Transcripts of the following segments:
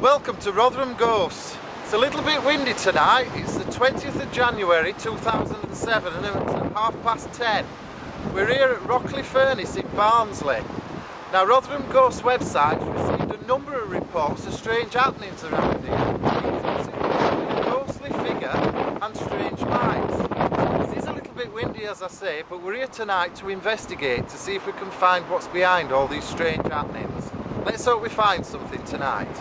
Welcome to Rotherham-ghosts. It's a little bit windy tonight. It's the 20th of January 2007 and it's at 10:30. We're here at Rockleigh Furnace in Barnsley. Now, Rotherham-ghosts website received a number of reports of strange happenings around here, a ghostly figure and strange lights. It is a little bit windy, as I say, but we're here tonight to investigate, to see if we can find what's behind all these strange happenings. Let's hope we find something tonight.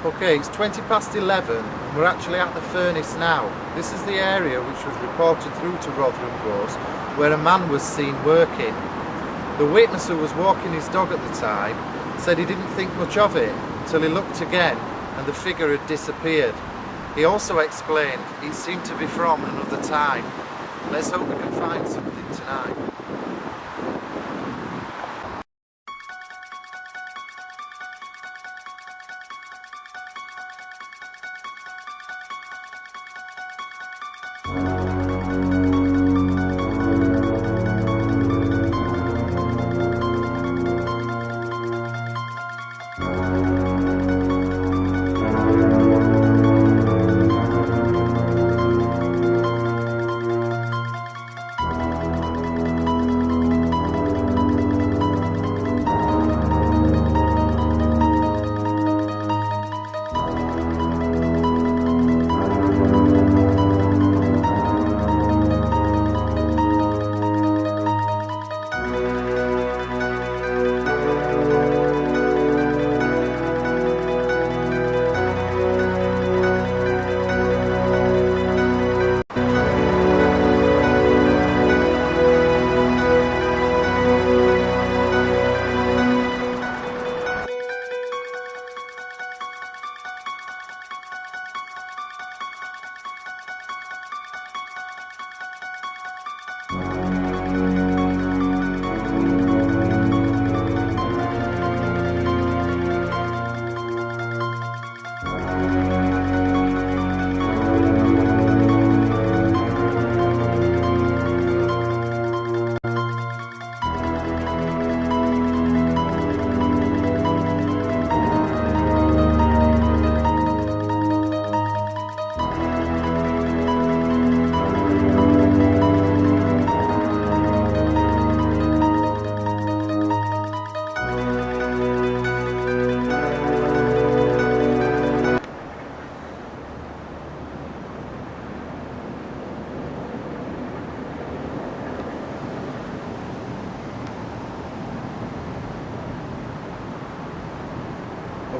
Okay, it's 11:20 and we're actually at the furnace now. This is the area which was reported through to Rotherham-ghosts where a man was seen working. The witness, who was walking his dog at the time, said he didn't think much of it until he looked again and the figure had disappeared. He also explained it seemed to be from another time. Let's hope we can find something tonight.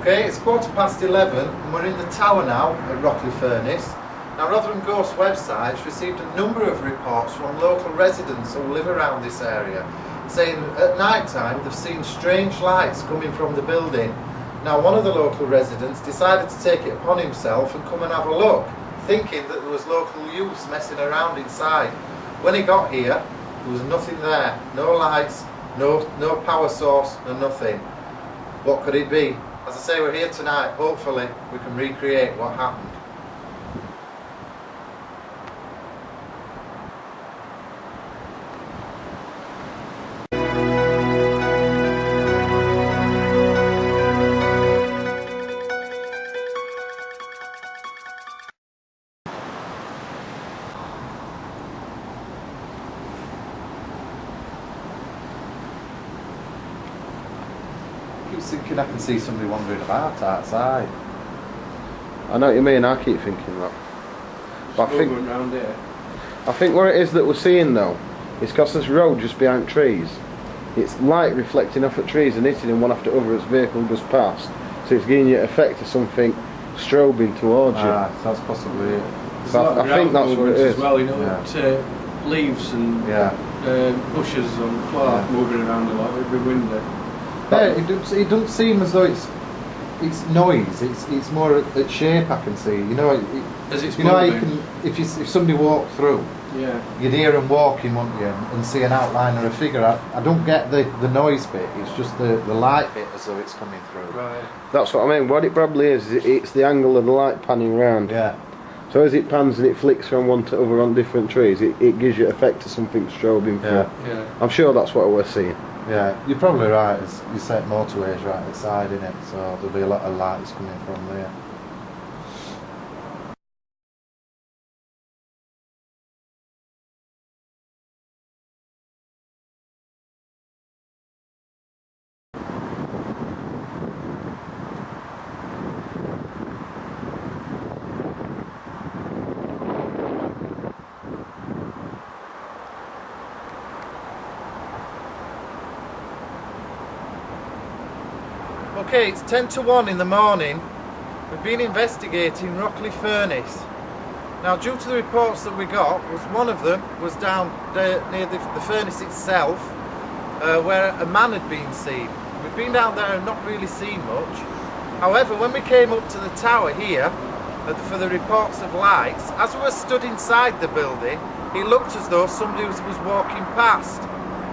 Okay, it's 11:15 and we're in the tower now at Rockleigh Furnace. Now, Rotherham-ghosts website has received a number of reports from local residents who live around this area, saying at night time they've seen strange lights coming from the building. Now, one of the local residents decided to take it upon himself and come and have a look, thinking that there was local youths messing around inside. When he got here, there was nothing there, no lights, no power source, no nothing. What could it be? As I say, we're here tonight. Hopefully we can recreate what happened. I keep thinking I can see somebody wandering about outside. I know what you mean, I keep thinking that. But I think what it is that we're seeing though, is because this road just behind trees, it's light reflecting off at trees and hitting them one after other as vehicle goes past. So it's giving you an effect of something strobing towards you. Ah, that's possibly it. There's a lot of I think that's what it is. as well, you know, Yeah. leaves and Yeah. bushes on the floor moving around a lot. It'd be windy. Yeah, it doesn't seem as though it's noise. It's more at shape. I can see. You know, As it's you know how you moving. can if somebody walked through, Yeah. you'd hear them walking, wouldn't you, and see an outline or a figure. I don't get the noise bit. It's just the light bit as though it's coming through. Right. That's what I mean. What it probably is, it's the angle of the light panning round. Yeah. So as it pans and it flicks from one to other on different trees, it gives you effect of something strobing through. Yeah. Yeah. I'm sure that's what we're seeing. Yeah, you're probably right. You said motorways right at the side, innit? So there'll be a lot of lights coming from there. Okay, it's 10 to 1 in the morning. We've been investigating Rockleigh Furnace. Now, due to the reports that we got, one of them was down near the furnace itself, where a man had been seen. We've been down there and not really seen much. However, when we came up to the tower here, for the reports of lights, as we were stood inside the building, it looked as though somebody was walking past.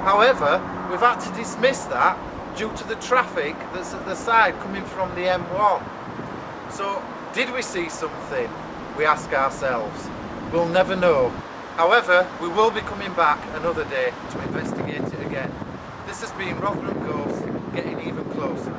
However, we've had to dismiss that due to the traffic that's at the side coming from the M1. So, did we see something? We ask ourselves. We'll never know. However, we will be coming back another day to investigate it again. This has been Rotherham-ghosts getting even closer.